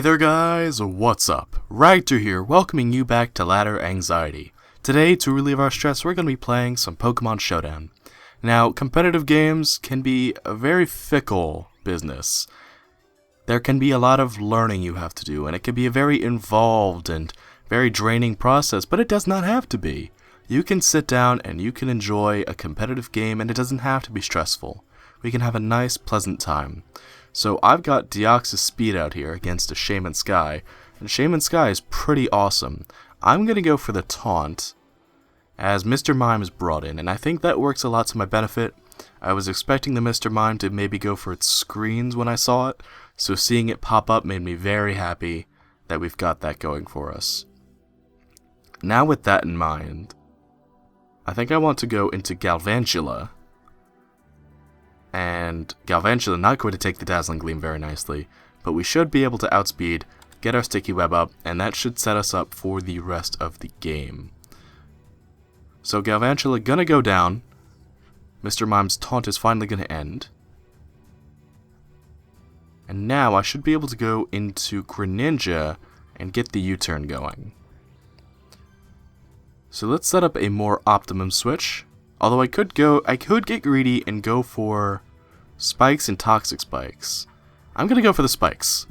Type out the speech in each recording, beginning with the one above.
there guys, what's up? Ragtter here, welcoming you back to Ladder Anxiety. Today, to relieve our stress, we're going to be playing some Pokémon Showdown. Now, competitive games can be a very fickle business. There can be a lot of learning you have to do, and it can be a very involved and very draining process, but it does not have to be. You can sit down and you can enjoy a competitive game, and it doesn't have to be stressful. We can have a nice, pleasant time. So I've got Deoxys Speed out here against a Shaman Sky, and Shaman Sky is pretty awesome. I'm going to go for the taunt, as Mr. Mime is brought in, and I think that works a lot to my benefit. I was expecting the Mr. Mime to maybe go for its screens when I saw it, so seeing it pop up made me very happy that we've got that going for us. Now with that in mind, I think I want to go into Galvantula. And Galvantula not going to take the Dazzling Gleam very nicely, but we should be able to outspeed, get our Sticky Web up, and that should set us up for the rest of the game. So Galvantula gonna go down. Mr. Mime's taunt is finally gonna end. And now I should be able to go into Greninja and get the U-turn going. So let's set up a more optimum switch. Although I could get greedy and go for spikes and toxic spikes. I'm gonna go for the spikes.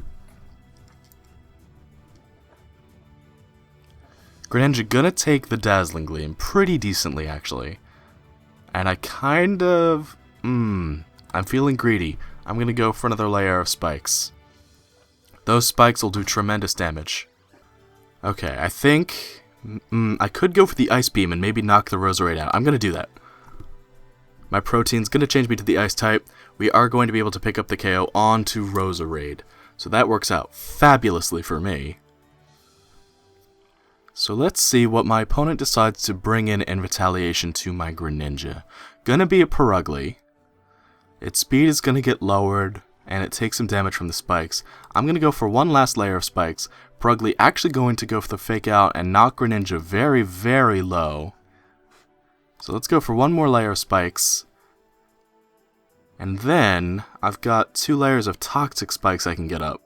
Greninja gonna take the Dazzling Gleam pretty decently actually. And I kind of I'm feeling greedy. I'm gonna go for another layer of spikes. Those spikes will do tremendous damage. Okay, I think I could go for the Ice Beam and maybe knock the Roserade out. I'm gonna do that. My protein's going to change me to the Ice type. We are going to be able to pick up the KO onto Roserade. So that works out fabulously for me. So let's see what my opponent decides to bring in retaliation to my Greninja. Gonna be a Purugly. Its speed is going to get lowered, and it takes some damage from the spikes. I'm going to go for one last layer of spikes. Purugly actually going to go for the Fake Out and knock Greninja very, very low. So let's go for one more layer of spikes. And then I've got 2 layers of toxic spikes I can get up.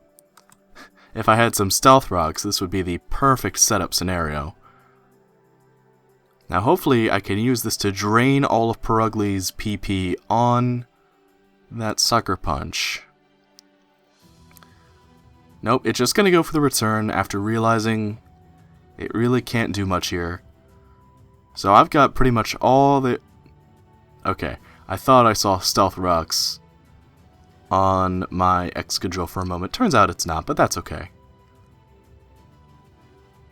If I had some stealth rocks, this would be the perfect setup scenario. Now hopefully I can use this to drain all of Purugly's PP on that Sucker Punch. Nope, it's just going to go for the return after realizing it really can't do much here. So I've got pretty much all the... Okay, I thought I saw Stealth Rocks on my Excadrill for a moment. Turns out it's not, but that's okay.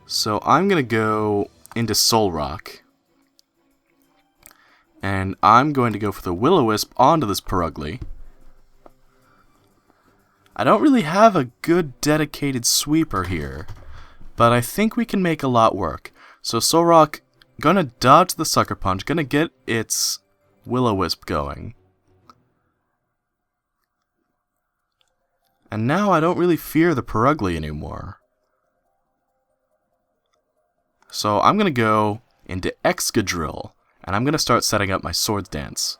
So I'm going to go into Soul Rock. And I'm going to go for the Will-O-Wisp onto this Purugly. I don't really have a good dedicated sweeper here, but I think we can make a lot work. So Soul Rock... Gonna dodge the Sucker Punch, gonna get its Will-O-Wisp going. And now I don't really fear the Purugly anymore. So I'm gonna go into Excadrill, and I'm gonna start setting up my Swords Dance.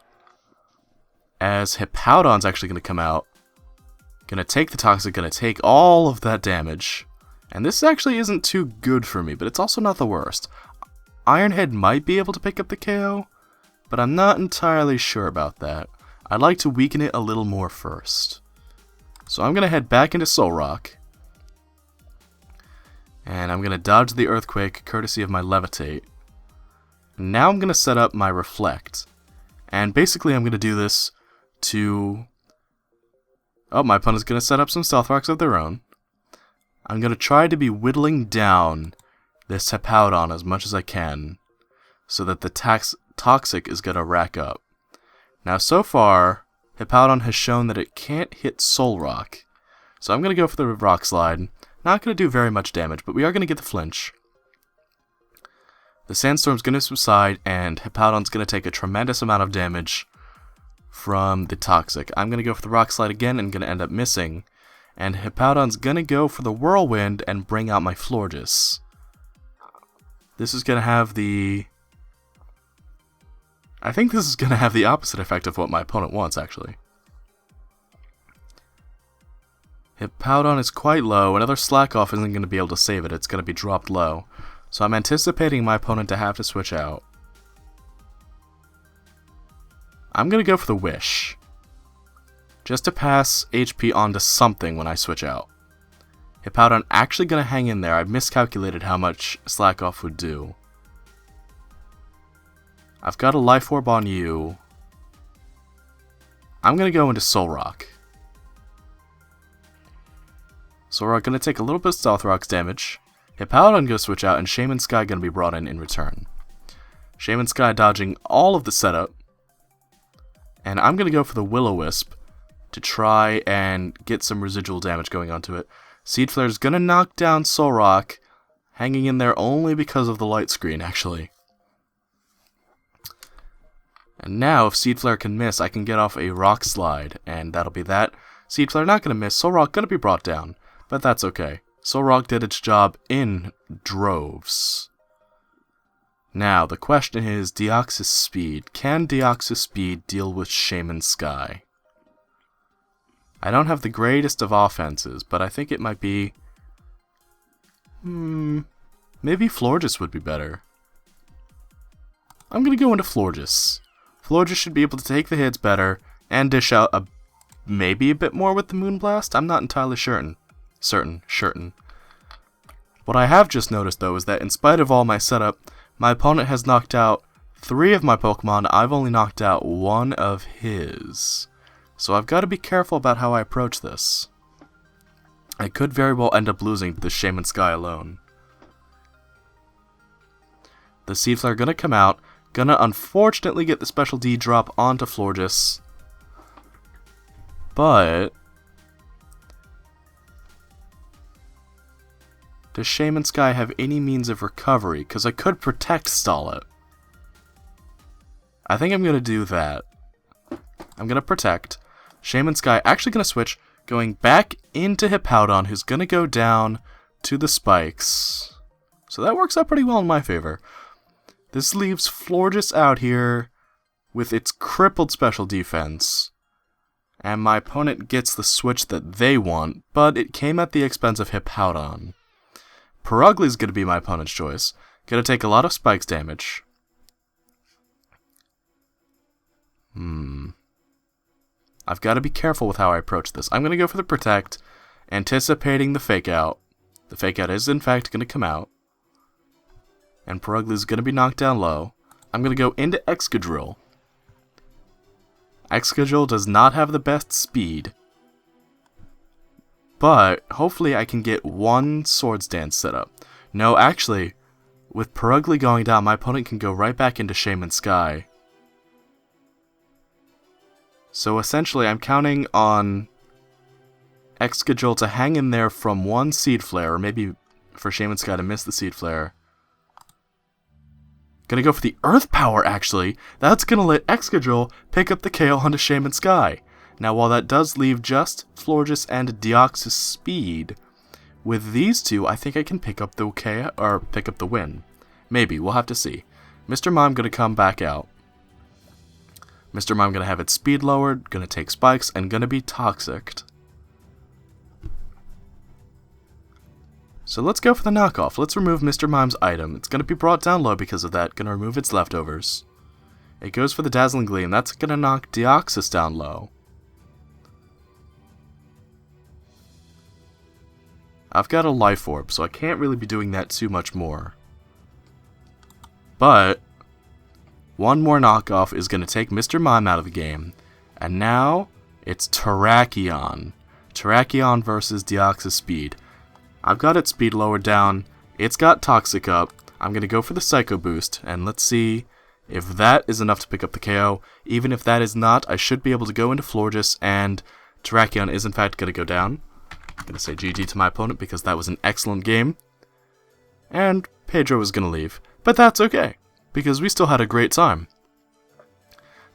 As Hippowdon's actually gonna come out, gonna take the Toxic, gonna take all of that damage. And this actually isn't too good for me, but it's also not the worst. Ironhead might be able to pick up the KO, but I'm not entirely sure about that. I'd like to weaken it a little more first. So I'm going to head back into Soul Rock. And I'm going to dodge the Earthquake, courtesy of my Levitate. Now I'm going to set up my Reflect. And basically I'm going to do this to... Oh, my opponent's going to set up some Stealth Rocks of their own. I'm going to try to be whittling down this Hippowdon as much as I can, so that the Toxic is going to rack up. Now so far, Hippowdon has shown that it can't hit Soul Rock, so I'm going to go for the Rock Slide. Not going to do very much damage, but we are going to get the flinch. The Sandstorm's going to subside, and Hippowdon's going to take a tremendous amount of damage from the Toxic. I'm going to go for the Rock Slide again and going to end up missing, and Hippowdon's going to go for the Whirlwind and bring out my Florges. This is going to have the... I think this is going to have the opposite effect of what my opponent wants, actually. Hippowdon is quite low. Another Slack Off isn't going to be able to save it. It's going to be dropped low. So I'm anticipating my opponent to have to switch out. I'm going to go for the Wish. Just to pass HP onto something when I switch out. Hippowdon actually going to hang in there. I miscalculated how much Slack Off would do. I've got a Life Orb on you. I'm going to go into Solrock. Solrock going to take a little bit of Stealth Rock's damage. Hippowdon goes switch out, and Shaman Sky going to be brought in return. Shaman Sky dodging all of the setup. And I'm going to go for the Will-O-Wisp to try and get some residual damage going onto it. Seed Flare is going to knock down Solrock, hanging in there only because of the light screen, actually. And now, if Seed Flare can miss, I can get off a Rock Slide, and that'll be that. Seed Flare not going to miss, Solrock going to be brought down, but that's okay. Solrock did its job in droves. Now, the question is, Deoxys Speed. Can Deoxys Speed deal with Shaman Sky? I don't have the greatest of offenses, but I think it might be... maybe Florges would be better. I'm going to go into Florges. Florges should be able to take the hits better, and dish out maybe a bit more with the Moonblast? I'm not entirely certain. What I have just noticed, though, is that in spite of all my setup, my opponent has knocked out 3 of my Pokemon. I've only knocked out 1 of his. So I've got to be careful about how I approach this. I could very well end up losing the Shaman Sky alone. The Seed Flare gonna come out. Gonna unfortunately get the Special D drop onto Florges. But... does Shaman Sky have any means of recovery? Because I could Protect Stall it. I think I'm going to do that. I'm going to Protect. Shaman Sky actually going to switch, going back into Hippowdon, who's going to go down to the spikes. So that works out pretty well in my favor. This leaves Florges out here with its crippled special defense. And my opponent gets the switch that they want, but it came at the expense of Hippowdon. Perugly's going to be my opponent's choice. Going to take a lot of spikes damage. I've got to be careful with how I approach this. I'm going to go for the Protect, anticipating the Fake Out. The Fake Out is in fact going to come out. And Perugly's going to be knocked down low. I'm going to go into Excadrill. Excadrill does not have the best speed. But hopefully I can get 1 Swords Dance set up. No, actually, with Perugly going down, my opponent can go right back into Shaman Sky. So essentially, I'm counting on Excadrill to hang in there from 1 Seed Flare, or maybe for Shaman Sky to miss the Seed Flare. Gonna go for the Earth Power, actually. That's gonna let Excadrill pick up the KO onto Shaman Sky. Now, while that does leave just Florges and Deoxys Speed, with these 2, I think I can pick up the KO, or pick up the win. Maybe, we'll have to see. Mr. Mime gonna come back out. Mr. Mime gonna have its speed lowered, gonna take spikes, and gonna be toxic. So let's go for the knockoff. Let's remove Mr. Mime's item. It's gonna be brought down low because of that, gonna remove its leftovers. It goes for the Dazzling Gleam, that's gonna knock Deoxys down low. I've got a Life Orb, so I can't really be doing that too much more. But 1 more knockoff is going to take Mr. Mime out of the game. And now, it's Terrakion. Terrakion versus Deoxys Speed. I've got its speed lowered down. It's got Toxic up. I'm going to go for the Psycho Boost. And let's see if that is enough to pick up the KO. Even if that is not, I should be able to go into Florges. And Terrakion is in fact going to go down. I'm going to say GG to my opponent because that was an excellent game. And Pedro was going to leave. But that's okay, because we still had a great time.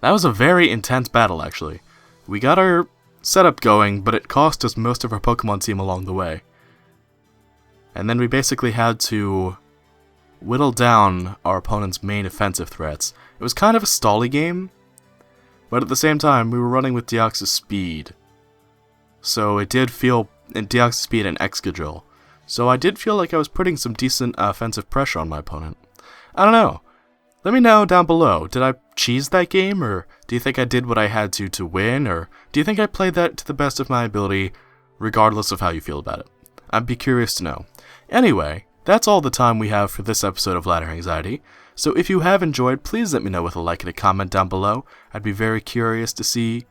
That was a very intense battle, actually. We got our setup going, but it cost us most of our Pokemon team along the way. And then we basically had to whittle down our opponent's main offensive threats. It was kind of a stally game, but at the same time, we were running with Deoxys Speed. So it did feel and Deoxyspeed and Excadrill. So I did feel like I was putting some decent offensive pressure on my opponent. I don't know. Let me know down below. Did I cheese that game, or do you think I did what I had to win, or do you think I played that to the best of my ability, regardless of how you feel about it? I'd be curious to know. Anyway, that's all the time we have for this episode of Ladder Anxiety. So if you have enjoyed, please let me know with a like and a comment down below. I'd be very curious to see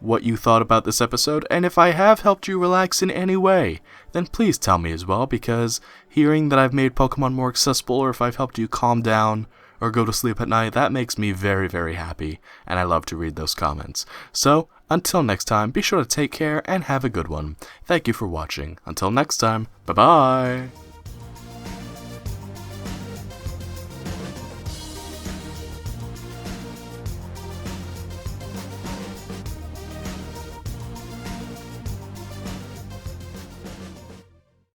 what you thought about this episode, and if I have helped you relax in any way, then please tell me as well, because hearing that I've made Pokemon more accessible, or if I've helped you calm down or go to sleep at night, that makes me very, very happy, and I love to read those comments. So, until next time, be sure to take care and have a good one. Thank you for watching. Until next time, bye-bye!